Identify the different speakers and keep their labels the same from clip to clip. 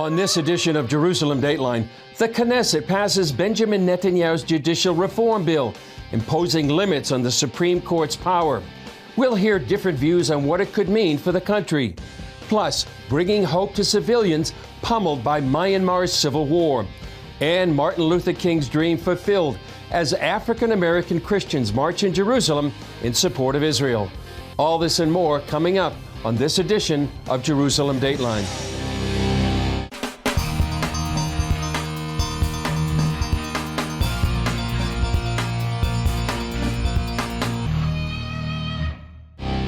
Speaker 1: On this edition of Jerusalem Dateline, the Knesset passes Benjamin Netanyahu's judicial reform bill, imposing limits on the Supreme Court's power. We'll hear different views on what it could mean for the country. Plus, bringing hope to civilians pummeled by Myanmar's civil war. And Martin Luther King's dream fulfilled as African-American Christians march in Jerusalem in support of Israel. All this and more coming up on this edition of Jerusalem Dateline.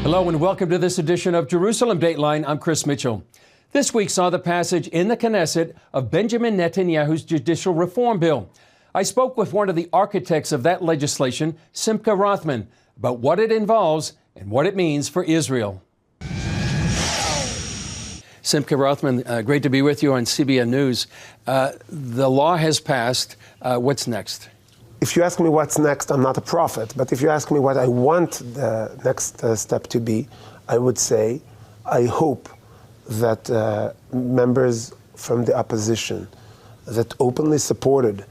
Speaker 1: Hello and welcome to this edition of Jerusalem Dateline. I'm Chris Mitchell. This week saw the passage in the Knesset of Benjamin Netanyahu's judicial reform bill. I spoke with one of the architects of that legislation, Simcha Rothman, about what it involves and what it means for Israel. Simcha Rothman, great to be with you on CBN News. The law has passed. What's next?
Speaker 2: If you ask me what's next, I'm not a prophet. But if you ask me what I want the next step to be, I would say I hope that members from the opposition that openly supported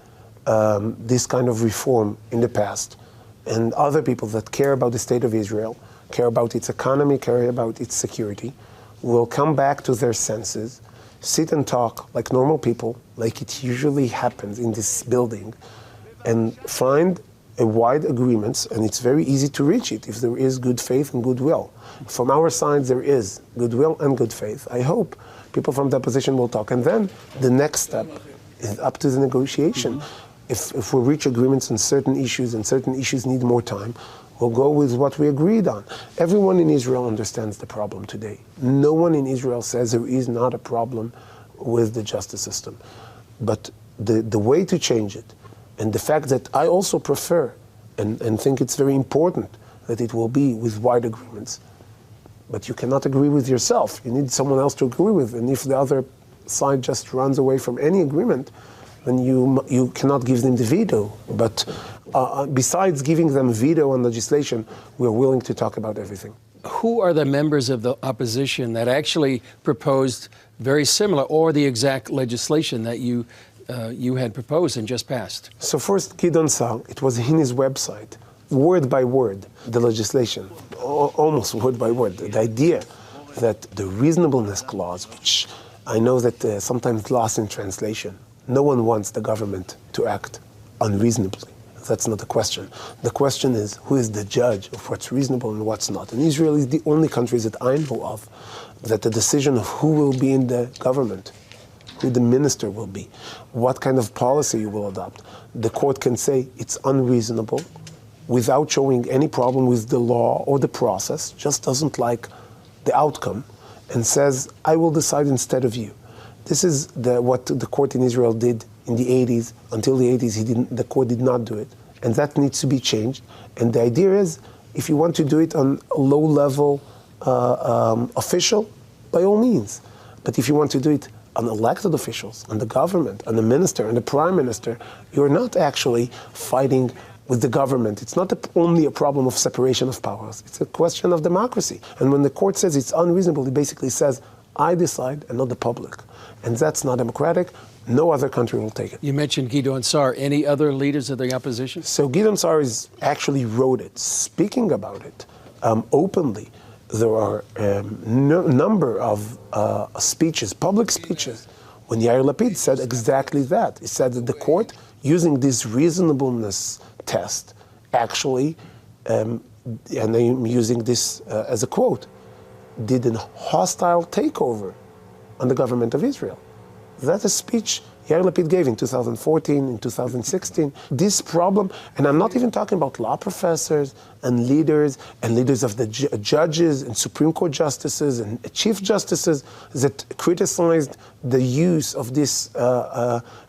Speaker 2: this kind of reform in the past, and other people that care about the state of Israel, care about its economy, care about its security, will come back to their senses, sit and talk like normal people, like it usually happens in this building, and find a wide agreement, and it's very easy to reach it if there is good faith and goodwill. From our side, there is goodwill and good faith. I hope people from the opposition will talk. And then the next step is up to the negotiation. If we reach agreements on certain issues and certain issues need more time, we'll go with what we agreed on. Everyone in Israel understands the problem today. No one in Israel says there is not a problem with the justice system. But the way to change it, and the fact that I also prefer and think it's very important that it will be with wide agreements. But you cannot agree with yourself. You need someone else to agree with. And if the other side just runs away from any agreement, then you cannot give them the veto. But besides giving them veto on legislation, we're willing to talk about everything.
Speaker 1: Who are the members of the opposition that actually proposed very similar or the exact legislation that you had proposed and just passed?
Speaker 2: So first, Gideon Sa'ar, it was in his website, word by word, the legislation, almost word by word, the idea that the reasonableness clause, which I know that sometimes lost in translation, no one wants the government to act unreasonably. That's not the question. The question is, who is the judge of what's reasonable and what's not? And Israel is the only country that I know of that the decision of who will be in the government, who the minister will be, what kind of policy you will adopt, the court can say it's unreasonable without showing any problem with the law or the process, just doesn't like the outcome, and says, I will decide instead of you. This is what the court in Israel did in the 80s. Until the 80s, the court did not do it. And that needs to be changed. And the idea is, if you want to do it on a low-level official, by all means. But if you want to do it on elected officials, on the government, on the minister, on the prime minister, you're not actually fighting with the government. It's not only a problem of separation of powers. It's a question of democracy. And when the court says it's unreasonable, it basically says, I decide and not the public. And that's not democratic. No other country will take it.
Speaker 1: You mentioned Gideon Sa'ar. Any other leaders of the opposition?
Speaker 2: So Gideon Sa'ar actually wrote it, speaking about it openly. There are a number of speeches, public speeches, when Yair Lapid said exactly that. He said that the court, using this reasonableness test, actually, and I'm using this as a quote, did a hostile takeover on the government of Israel. That's a speech Yair Lapid gave in 2014, in 2016. This problem, and I'm not even talking about law professors and leaders of the judges and Supreme Court justices and chief justices that criticized the use of this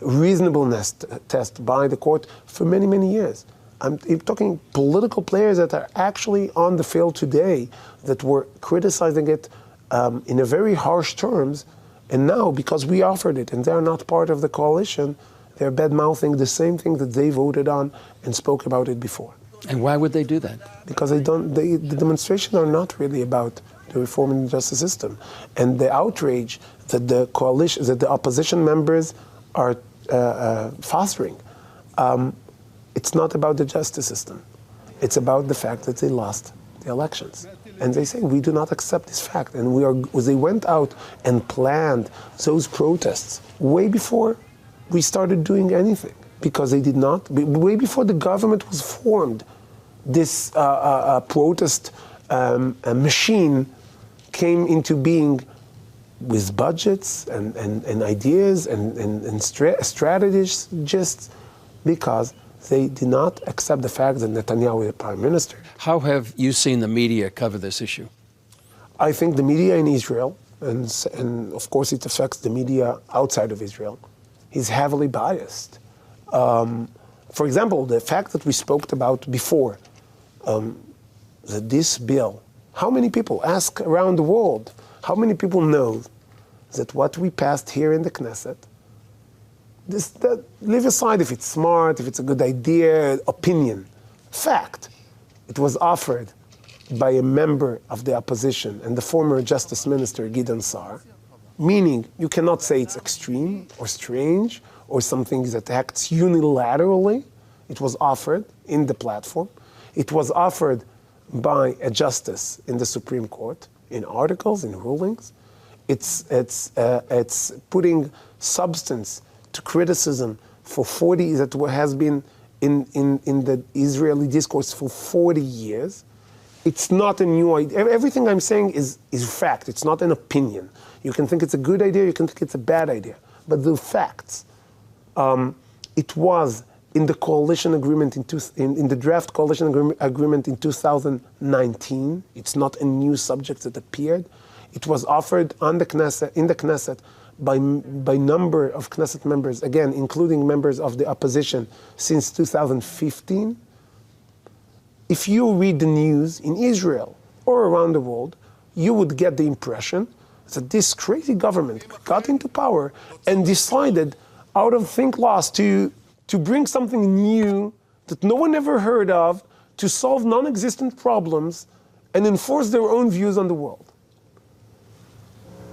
Speaker 2: reasonableness test by the court for many, many years. I'm talking political players that are actually on the field today that were criticizing it in a very harsh terms. And now, because we offered it and they're not part of the coalition, they're bad-mouthing the same thing that they voted on and spoke about it before.
Speaker 1: And why would they do that?
Speaker 2: Because the demonstrations are not really about the reform in the justice system. And the outrage that the coalition, that the opposition members are fostering, it's not about the justice system. It's about the fact that they lost the elections. And they say, we do not accept this fact. And they went out and planned those protests way before we started doing anything, because they did not, way before the government was formed. This protest machine came into being with budgets and ideas and strategies, just because they did not accept the fact that Netanyahu is the prime minister.
Speaker 1: How have you seen the media cover this issue?
Speaker 2: I think the media in Israel, and of course it affects the media outside of Israel, is heavily biased. For example, the fact that we spoke about before, that this bill, how many people, ask around the world, how many people know that what we passed here in the Knesset, leave aside if it's smart, if it's a good idea, opinion, fact, it was offered by a member of the opposition and the former Justice Minister Gideon Sa'ar, meaning you cannot say it's extreme or strange or something that acts unilaterally. It was offered in the platform. It was offered by a justice in the Supreme Court, in articles, in rulings. It's putting substance to criticism for 40, that has been in the Israeli discourse for 40 years. It's not a new idea. Everything I'm saying is fact. It's not an opinion. You can think it's a good idea, you can think it's a bad idea. But the facts, it was in the coalition agreement, in the draft coalition agreement in 2019. It's not a new subject that appeared. It was offered in the Knesset by number of Knesset members, again, including members of the opposition, since 2015. If you read the news in Israel or around the world, you would get the impression that this crazy government got into power and decided, out of think loss, to bring something new that no one ever heard of, to solve non-existent problems and enforce their own views on the world.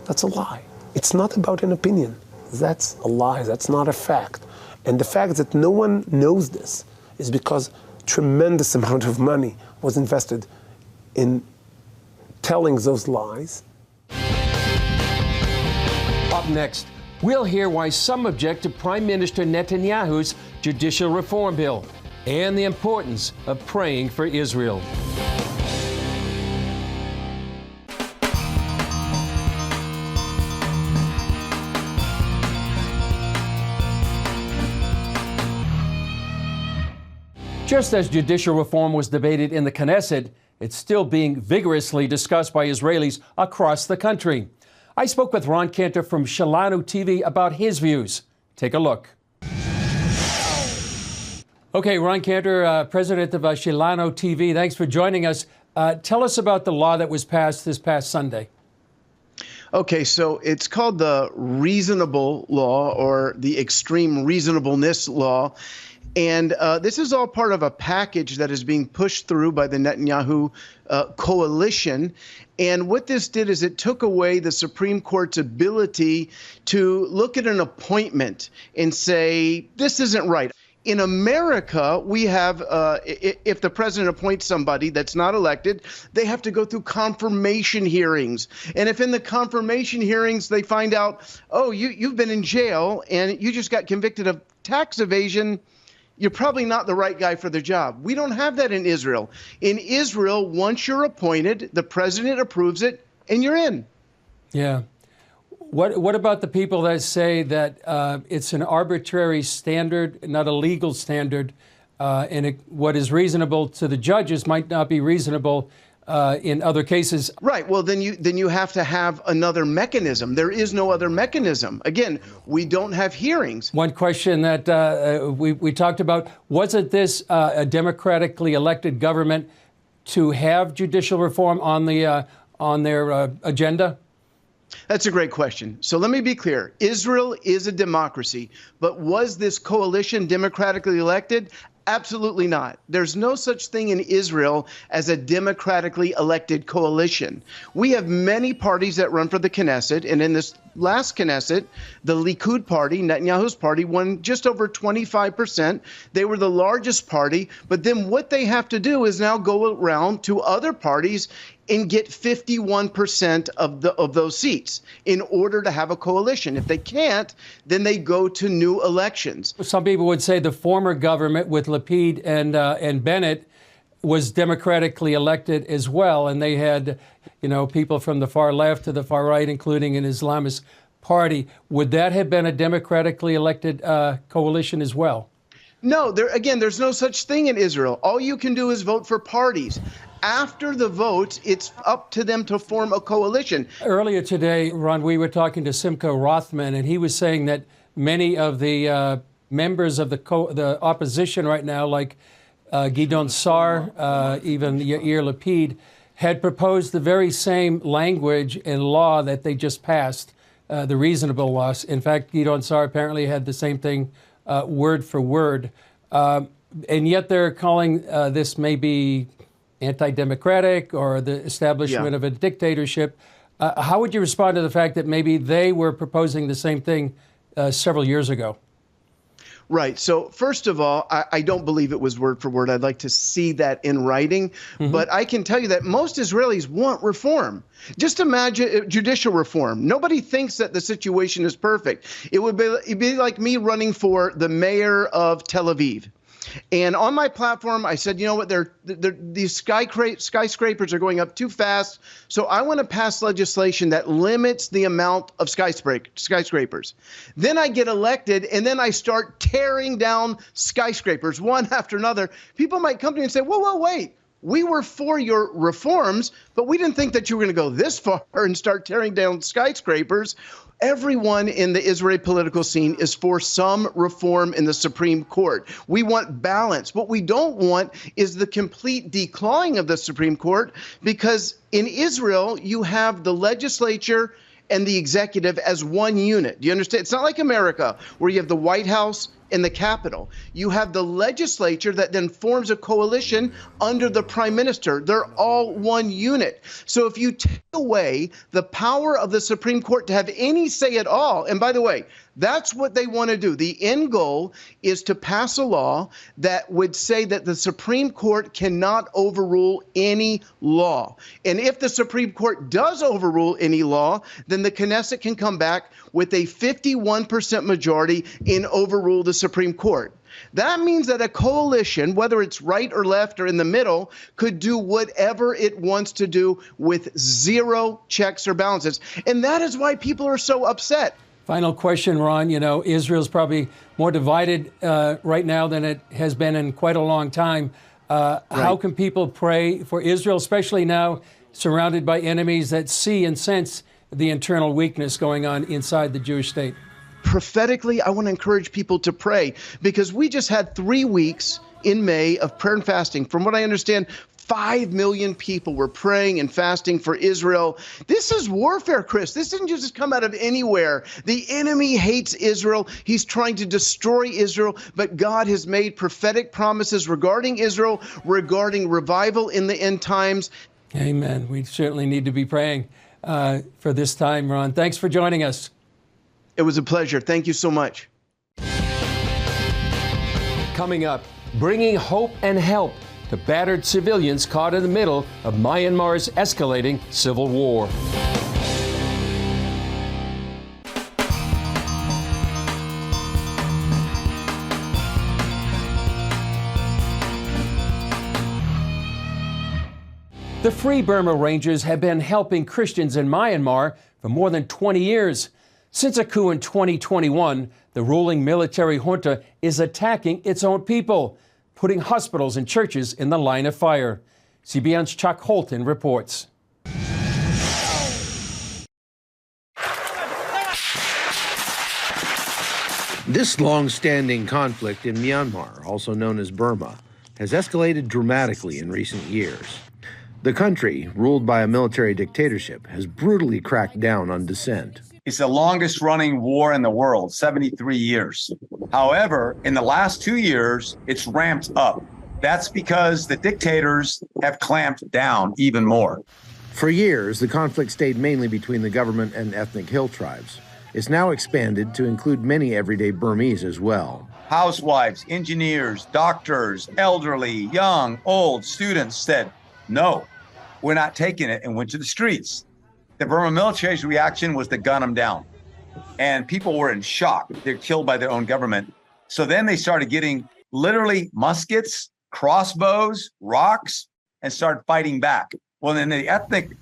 Speaker 2: That's a lie. It's not about an opinion. That's a lie. That's not a fact. And the fact that no one knows this is because tremendous amount of money was invested in telling those lies.
Speaker 1: Up next, we'll hear why some object to Prime Minister Netanyahu's judicial reform bill and the importance of praying for Israel. Just as judicial reform was debated in the Knesset, it's still being vigorously discussed by Israelis across the country. I spoke with Ron Cantor from Shalanu TV about his views. Take a look. Okay, Ron Cantor, president of Shalanu TV, thanks for joining us. Tell us about the law that was passed this past Sunday.
Speaker 3: Okay, so it's called the reasonable law, or the extreme reasonableness law. And this is all part of a package that is being pushed through by the Netanyahu coalition. And what this did is it took away the Supreme Court's ability to look at an appointment and say, this isn't right. In America, we have, if the president appoints somebody that's not elected, they have to go through confirmation hearings. And if in the confirmation hearings they find out, oh, you've been in jail and you just got convicted of tax evasion, you're probably not the right guy for the job. We don't have that in Israel. In Israel, once you're appointed, the president approves it, and you're in.
Speaker 1: Yeah. What about the people that say that it's an arbitrary standard, not a legal standard, and what is reasonable to the judges might not be reasonable in other cases?
Speaker 3: Right. Well, then you have to have another mechanism. There is no other mechanism. Again, we don't have hearings.
Speaker 1: One question that we talked about, wasn't this a democratically elected government to have judicial reform on their agenda?
Speaker 3: That's a great question. So let me be clear. Israel is a democracy, but was this coalition democratically elected? Absolutely not. There's no such thing in Israel as a democratically elected coalition. We have many parties that run for the Knesset, and in this last Knesset, the Likud party, Netanyahu's party, won just over 25%. They were the largest party, but then what they have to do is now go around to other parties and get 51% of those seats in order to have a coalition. If they can't, then they go to new elections.
Speaker 1: Some people would say the former government with Lapid and Bennett was democratically elected as well, and they had, people from the far left to the far right, including an Islamist party. Would that have been a democratically elected coalition as well?
Speaker 3: No, there's no such thing in Israel. All you can do is vote for parties. After the votes, it's up to them to form a coalition.
Speaker 1: Earlier today, Ron, we were talking to Simcha Rothman, and he was saying that many of the members of the opposition right now, like Gidon Sar, even Yair Lapid, had proposed the very same language and law that they just passed, the reasonable law. In fact, Gidon Sar apparently had the same thing word for word. And yet they're calling this maybe anti-democratic or the establishment of a dictatorship. How would you respond to the fact that maybe they were proposing the same thing several years ago?
Speaker 3: Right. So first of all, I don't believe it was word for word. I'd like to see that in writing. But I can tell you that most Israelis want reform. Just imagine judicial reform. Nobody thinks that the situation is perfect. It'd be like me running for the mayor of Tel Aviv. And on my platform, I said, you know what, these skyscrapers are going up too fast. So I want to pass legislation that limits the amount of skyscrapers. Then I get elected, and then I start tearing down skyscrapers one after another. People might come to me and say, whoa, wait. We were for your reforms, but we didn't think that you were going to go this far and start tearing down skyscrapers. Everyone in the Israeli political scene is for some reform in the Supreme Court. We want balance. What we don't want is the complete declawing of the Supreme Court, because in Israel, you have the legislature and the executive as one unit. Do you understand? It's not like America, where you have the White House and the Capitol. You have the legislature that then forms a coalition under the prime minister. They're all one unit. So if you take away the power of the Supreme Court to have any say at all, and by the way, that's what they want to do. The end goal is to pass a law that would say that the Supreme Court cannot overrule any law. And if the Supreme Court does overrule any law, then the Knesset can come back with a 51% majority and overrule the Supreme Court. That means that a coalition, whether it's right or left or in the middle, could do whatever it wants to do with zero checks or balances. And that is why people are so upset.
Speaker 1: Final question, Ron. Israel's probably more divided right now than it has been in quite a long time. How can people pray for Israel, especially now surrounded by enemies that see and sense the internal weakness going on inside the Jewish state?
Speaker 3: Prophetically, I want to encourage people to pray, because we just had 3 weeks in May of prayer and fasting. From what I understand, 5 million people were praying and fasting for Israel. This is warfare, Chris. This didn't just come out of anywhere. The enemy hates Israel. He's trying to destroy Israel, but God has made prophetic promises regarding Israel, regarding revival in the end times.
Speaker 1: Amen. We certainly need to be praying for this time, Ron. Thanks for joining us.
Speaker 3: It was a pleasure. Thank you so much.
Speaker 1: Coming up, bringing hope and help to battered civilians caught in the middle of Myanmar's escalating civil war. The Free Burma Rangers have been helping Christians in Myanmar for more than 20 years. Since a coup in 2021, the ruling military junta is attacking its own people, putting hospitals and churches in the line of fire. CBN's Chuck Holton reports.
Speaker 4: This long-standing conflict in Myanmar, also known as Burma, has escalated dramatically in recent years. The country, ruled by a military dictatorship, has brutally cracked down on dissent.
Speaker 5: It's the longest running war in the world, 73 years. However, in the last 2 years, it's ramped up. That's because the dictators have clamped down even more.
Speaker 4: For years, the conflict stayed mainly between the government and ethnic hill tribes. It's now expanded to include many everyday Burmese as well.
Speaker 5: Housewives, engineers, doctors, elderly, young, old, students said, no, we're not taking it, and went to the streets. The Burma military's reaction was to gun them down. And people were in shock. They're killed by their own government. So then they started getting literally muskets, crossbows, rocks, and started fighting back. Well, then the ethnic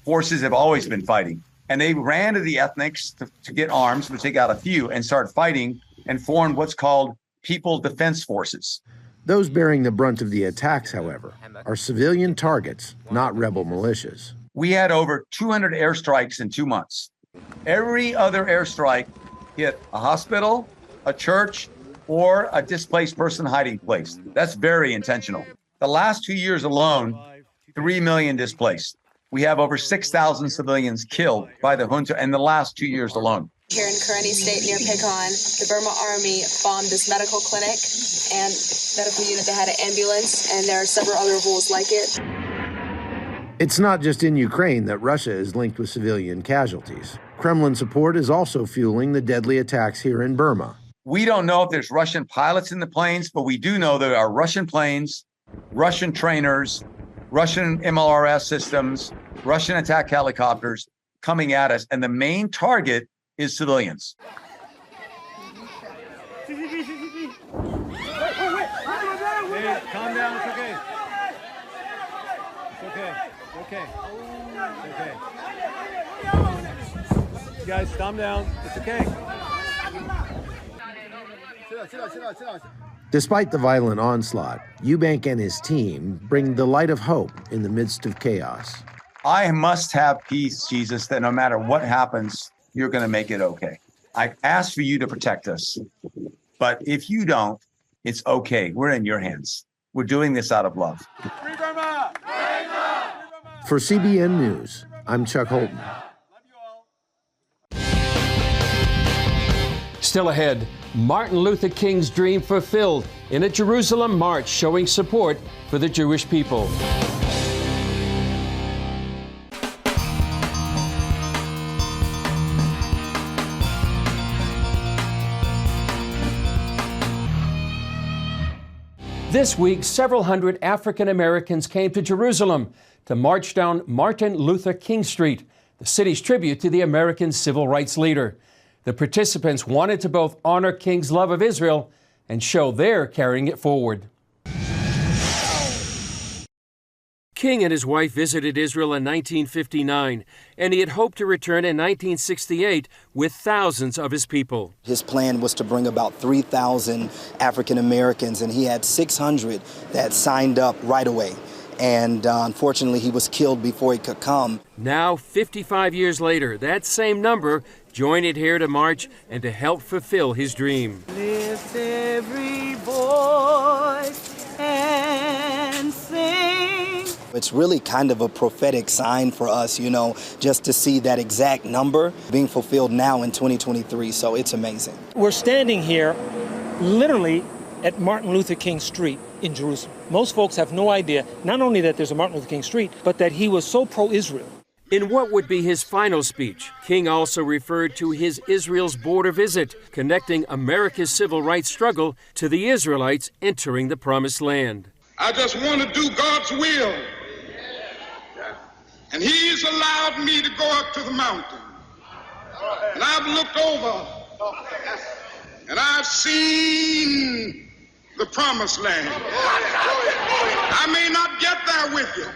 Speaker 5: forces have always been fighting. And they ran to the ethnics to get arms, which they got a few, and started fighting and formed what's called People Defense Forces.
Speaker 4: Those bearing the brunt of the attacks, however, are civilian targets, not rebel militias.
Speaker 5: We had over 200 airstrikes in 2 months. Every other airstrike hit a hospital, a church, or a displaced person hiding place. That's very intentional. The last 2 years alone, 3 million displaced. We have over 6,000 civilians killed by the junta in the last 2 years alone.
Speaker 6: Here in Karenni State near Pecan, the Burma Army bombed this medical clinic and medical unit that had an ambulance, and there are several other rules like it.
Speaker 4: It's not just in Ukraine that Russia is linked with civilian casualties. Kremlin support is also fueling the deadly attacks here in Burma.
Speaker 5: We don't know if there's Russian pilots in the planes, but we do know there are Russian planes, Russian trainers, Russian MLRS systems, Russian attack helicopters coming at us, and the main target is civilians.
Speaker 7: Hey, calm down, it's okay. It's okay, okay, okay. You guys, calm down, it's okay.
Speaker 4: Despite the violent onslaught, Eubank and his team bring the light of hope in the midst of chaos.
Speaker 5: I must have peace, Jesus, that no matter what happens, you're going to make it okay. I ask for you to protect us. But if you don't, it's okay. We're in your hands. We're doing this out of love.
Speaker 7: Free Burma! Free Burma!
Speaker 4: For CBN News, I'm Chuck Holton.
Speaker 1: Still ahead, Martin Luther King's dream fulfilled in a Jerusalem march showing support for the Jewish people. This week, several hundred African Americans came to Jerusalem to march down Martin Luther King Street, the city's tribute to the American civil rights leader. The participants wanted to both honor King's love of Israel and show they're carrying it forward. King and his wife visited Israel in 1959, and he had hoped to return in 1968 with thousands of his people.
Speaker 8: His plan was to bring about 3,000 African Americans, and he had 600 that signed up right away. And unfortunately, he was killed before he could come.
Speaker 1: Now, 55 years later, that same number joined it here to march and to help fulfill his dream.
Speaker 9: Lift every voice and sing.
Speaker 8: It's really kind of a prophetic sign for us, you know, just to see that exact number being fulfilled now in 2023. So it's amazing.
Speaker 10: We're standing here literally at Martin Luther King Street in Jerusalem. Most folks have no idea, not only that there's a Martin Luther King Street, but that he was so pro-Israel.
Speaker 1: In what would be his final speech, King also referred to his Israel's border visit, connecting America's civil rights struggle to the Israelites entering the Promised Land.
Speaker 11: I just want to do God's will. And he's allowed me to go up to the mountain. And I've looked over and I've seen the Promised Land. I may not get there with you,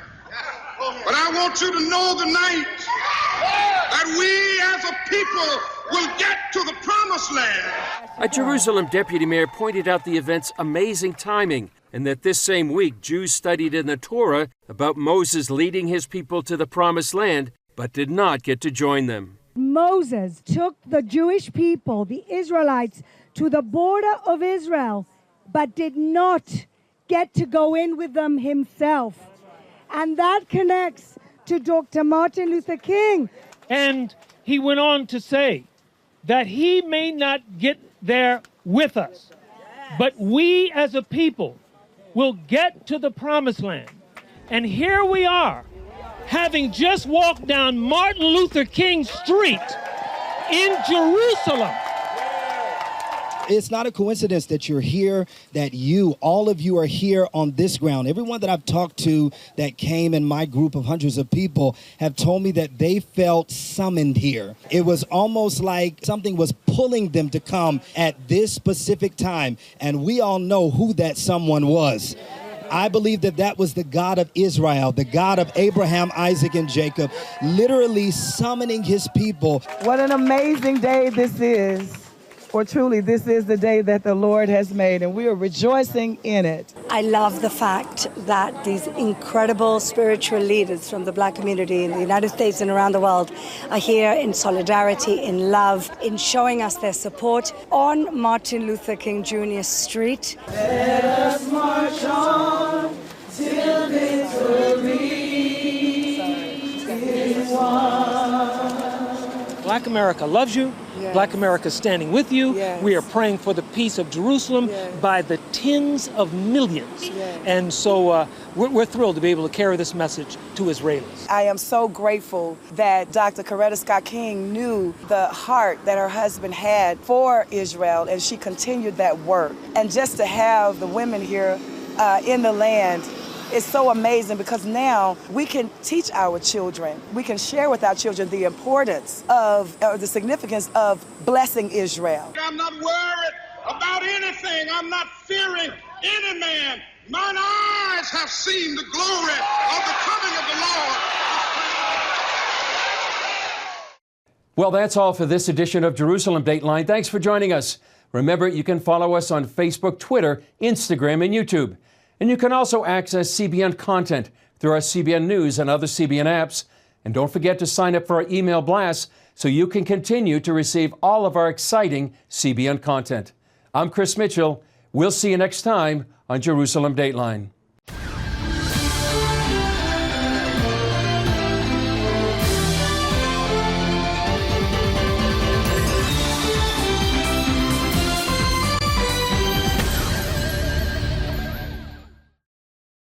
Speaker 11: but I want you to know tonight that we as a people will get to the Promised Land.
Speaker 1: A Jerusalem deputy mayor pointed out the event's amazing timing, and that this same week Jews studied in the Torah about Moses leading his people to the Promised Land, but did not get to join them.
Speaker 12: Moses took the Jewish people, the Israelites, to the border of Israel, but did not get to go in with them himself. And that connects to Dr. Martin Luther King.
Speaker 10: And he went on to say that he may not get there with us, but we as a people will get to the promised land. And here we are, having just walked down Martin Luther King Street in Jerusalem.
Speaker 8: It's not a coincidence that you're here, that all of you are here on this ground. Everyone that I've talked to that came in my group of hundreds of people have told me that they felt summoned here. It was almost like something was pulling them to come at this specific time, and we all know who that someone was. I believe that that was the God of Israel, the God of Abraham, Isaac, and Jacob, literally summoning his people.
Speaker 9: What an amazing day this is. For truly, this is the day that the Lord has made, and we are rejoicing in it.
Speaker 13: I love the fact that these incredible spiritual leaders from the Black community in the United States and around the world are here in solidarity, in love, in showing us their support on Martin Luther King Jr. Street.
Speaker 9: Let us march on till victory is won.
Speaker 10: Black America loves you.
Speaker 13: Yes.
Speaker 10: Black America is standing with you.
Speaker 13: Yes.
Speaker 10: We are praying for the peace of Jerusalem by the tens of millions.
Speaker 13: Yes.
Speaker 10: And so we're thrilled to be able to carry this message to Israelis.
Speaker 9: I am so grateful that Dr. Coretta Scott King knew the heart that her husband had for Israel, and she continued that work. And just to have the women here in the land, it's so amazing because now we can teach our children, we can share with our children the importance of, or the significance of blessing Israel.
Speaker 11: I'm not worried about anything. I'm not fearing any man. Mine eyes have seen the glory of the coming of the Lord.
Speaker 1: Well, that's all for this edition of Jerusalem Dateline. Thanks for joining us. Remember, you can follow us on Facebook, Twitter, Instagram, and YouTube. And you can also access CBN content through our CBN News and other CBN apps. And don't forget to sign up for our email blasts so you can continue to receive all of our exciting CBN content. I'm Chris Mitchell. We'll see you next time on Jerusalem Dateline.